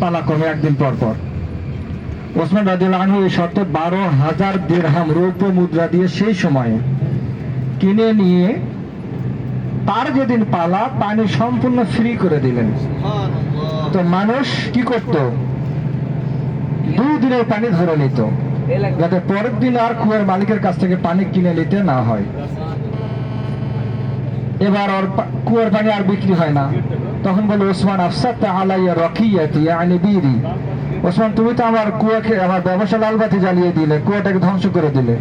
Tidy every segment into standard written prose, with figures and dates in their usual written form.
পালা কমে একদিন পর পর। ওসমান রাদিয়াল্লাহু আনহু এই শর্তে 12,000 দিরহাম রৌপ্য মুদ্রা দিয়ে সেই সময়ে কিনে নিয়ে তার যেদিন পালা পানি সম্পূর্ণ ফ্রি করে দিলেন। তো মানুষ কি করত, 2 দিনের পানি ধরে নিত, যাতে পরের দিন আর কুয়ার মালিকের কাছ থেকে পানি কিনে নিতে না হয়। এবার ওর কুয়ার পানি আর বিক্রি হয় না। তখন বলে ওসমান আফসাদতা আলাইয়া রাকিয়াতি ইয়ানি বিরি, ওসমান তুমি তো আমার কুয়াকে, আমার ব্যবসা লালবাতি জ্বালিয়ে দিলে, কুয়াটাকে ধ্বংস করে দিলে।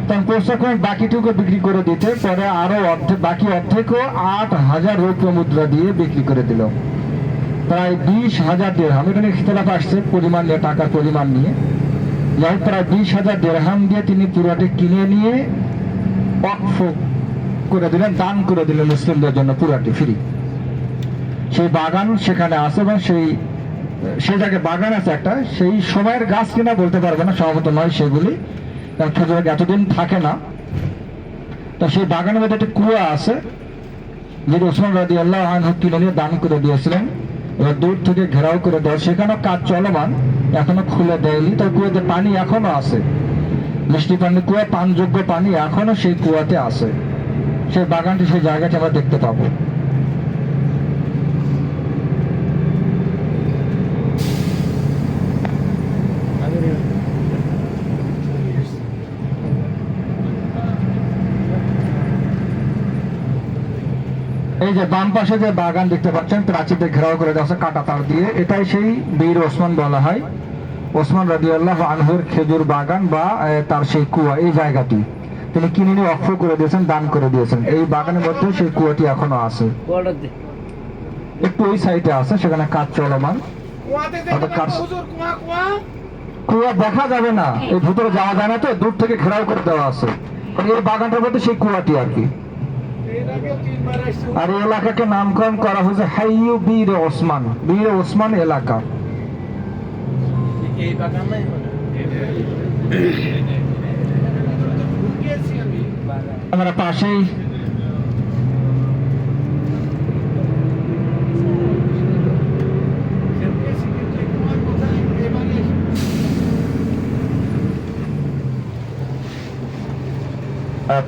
তখন প্রস্তাব করেন বাকিটুকু বিক্রি করে দিতে। পরে আরো বাকি অর্ধেকও 8,000 রৌপ্য মুদ্রা দিয়ে বিক্রি করে দিল, প্রায় 20,000 দিরহাম। এখানে ইখতিলাফ আসছে পরিমাণ নিয়ে, টাকার পরিমাণ নিয়ে। যাই হোক, প্রায় 20,000 দিরহাম দিয়ে তিনি পুরাটি কিনে নিয়ে ওয়াকফ করে দিলেন, দান করে দিলেন মুসলিমদের জন্য, পুরাটি ফ্রি। সেই বাগান সেখানে আছে এবং সেই জায়গায় বাগান আছে একটা, সেই সময়ের গাছ কিনা বলতে পারবে না, সম্ভবত নয় সেগুলি, কারণ খেজুর এতদিন থাকে না। তো সেই বাগানের মধ্যে একটা কুয়া আছে, যেটা ওসমান রাদিয়াল্লাহু আনহু কিনে নিয়ে দান করে দিয়েছিলেন। এবার দূর থেকে ঘেরাও করে দেয়, সেখানেও কাজ চলমান, এখনো খুলে দেয়নি। তো কুয়াতে পানি এখনো আছে, মিষ্টি পানি কুয়া, পানযোগ্য পানি এখনো সেই কুয়াতে আছে। সেই বাগানটি, সেই জায়গাটি আমরা দেখতে পাবো। এই যে বাম পাশে যে বাগান দেখতে পাচ্ছেন, প্রাচীরদের ঘেরাও করে দেওয়া আছে কাঁটা তার দিয়ে, এটাই সেই বীর ওসমান বলা হয়। ওসমান রাদিয়াল্লাহু আনহুর খেজুর বাগান বা তার সেই কুয়া, এই জায়গাটি তিনি কিনে নিয়ে ওয়াকফ করে দিয়েছেন, দান করে দিয়েছেন। এই বাগানের মধ্যে সেই কুয়াটি এখনো আছে, একটু ওই সাইডে আছে, সেখানে কাজ চলমান। কুয়া দেখা যাবে না, এই ভিতরে যাওয়া যায় না, তো দূর থেকে ঘেরাও করে দেওয়া আছে। এই বাগানটার মধ্যে সেই কুয়াটি আর কি। আর এই এলাকাকে নামকরণ করা হয়েছে হাইয়ু বীর ওসমান, বীর ওসমান এলাকা। আমরা পাশেই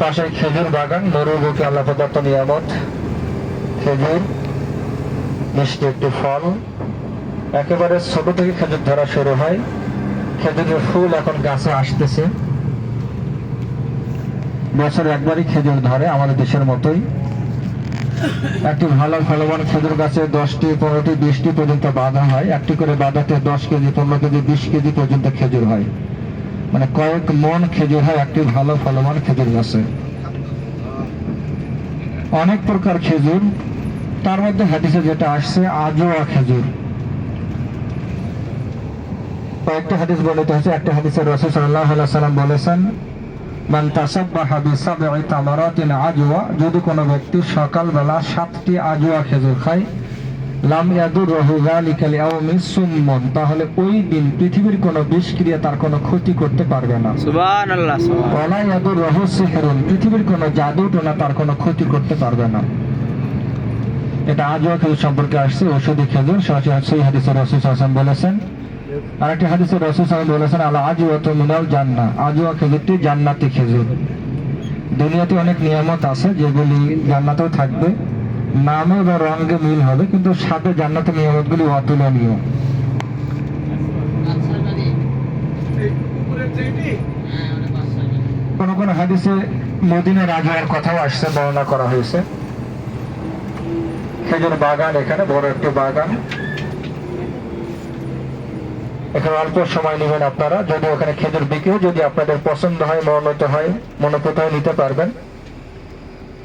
পাশে খেজুর বাগান, মরুর বুকে আল্লাহ প্রদত্ত নিয়ামত খেজুর, মিষ্টি একটি ফল। একেবারে ছোট থেকে খেজুর ধরা শুরু হয়, খেজুরের ফুল এখন গাছে আসতেছে। বছরে একবারই খেজুর ধরে, আমাদের দেশের মতোই। একটি ভালো ফলবান খেজুর গাছে 10টি, 15টি, 20টি পর্যন্ত বাঁধা হয়। একটি করে বাঁধাতে 10 কেজি, 15 কেজি, 20 কেজি পর্যন্ত খেজুর হয়, মানে কয়েক মন খেজুর হয় একটি ভালো ফলবান খেজুর গাছে। অনেক প্রকার খেজুর, তার মধ্যে হাদিসে যেটা আসছে আজওয়া খেজুর। কয়েকটা হাদিস বর্ণিত হয়েছে। একটা হাদিসে রাসূল সাল্লাল্লাহু আলাইহি ওয়াসাল্লাম বলেছেন, মান তাসাব্বাহা বিসাবঈ তামারাতিন আজওয়া, যদি কোনো ব্যক্তি সকালবেলা 7টি আজওয়া খেজুর খায়, লাম ইয়াদুরহু যালিকা লিয়াউমি সুম্মুন, তাহলে ওই দিন পৃথিবীর কোনো বিষক্রিয়া তার কোনো ক্ষতি করতে পারবে না। সুবহানাল্লাহ। ওয়ালা ইয়াদুরহু সিহরুন, পৃথিবীর কোনো জাদু টোনা তার কোনো ক্ষতি করতে পারবে না। এটা আজওয়া খেজুর সম্পর্কে আসছে, ঔষধি খেজুর। সেই হাদিসে রাসূল সাল্লাল্লাহু আলাইহি ওয়াসাল্লাম বলেছেন। আরেকটি হাদিসে রাসূল সাল্লাল্লাহু আলাইহি ওয়াসাল্লাম বলেছেন, আল আজওয়াতু মিনাল জান্নাহ, আজওয়া খেজুরটি জান্নাতি খেজুর। দুনিয়াতে অনেক নিয়ামত আছে যেগুলি জান্নাতেও থাকবে, নামে বা রঙে মিল হবে, কিন্তু সাথে জান্নাতের নিয়ামতগুলি অতুলনীয়। কোন কোন হাদিসে মদিনার আজওয়ার কথাও আসছে, বর্ণনা করা হয়েছে। খেজুর বাগান, এখানে বড় একটি বাগান। এখানে অল্প সময় নেবেন আপনারা, যদি ওখানে খেজুর বিক্রি, যদি আপনাদের পছন্দ হয়, মনোনীত হয়, মনোপুত হয়, নিতে পারবেন।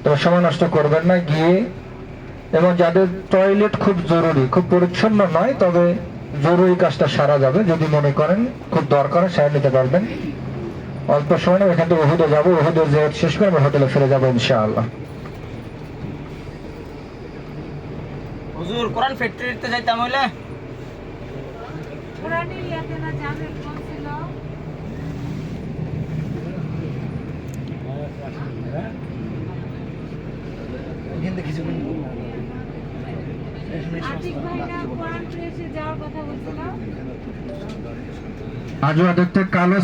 তবে সময় নষ্ট করবেন না গিয়ে। এবং যাদের টয়লেট খুব জরুরি, খুব পরিচ্ছন্ন নয়, তবে জরুরি কাজটা সারা যাবে, যদি মনে করেন খুব দরকার, সারা নিতে পারবেন। অল্প সময় নেই, এখান থেকে উহুদে যাবো, উহুদের জিয়ারত শেষ করে আমরা হোটেলে ফিরে যাবো ইনশাআল্লাহ। হুজুর কোরআন ফ্যাক্টরিতে যাইতাম হইলে কোরআনের ইয়াতে না জামের কোন ছিল? আতিক ভাই না কোরআন প্রেসে কথা বলছিল? আজওয়া দেখতে কালো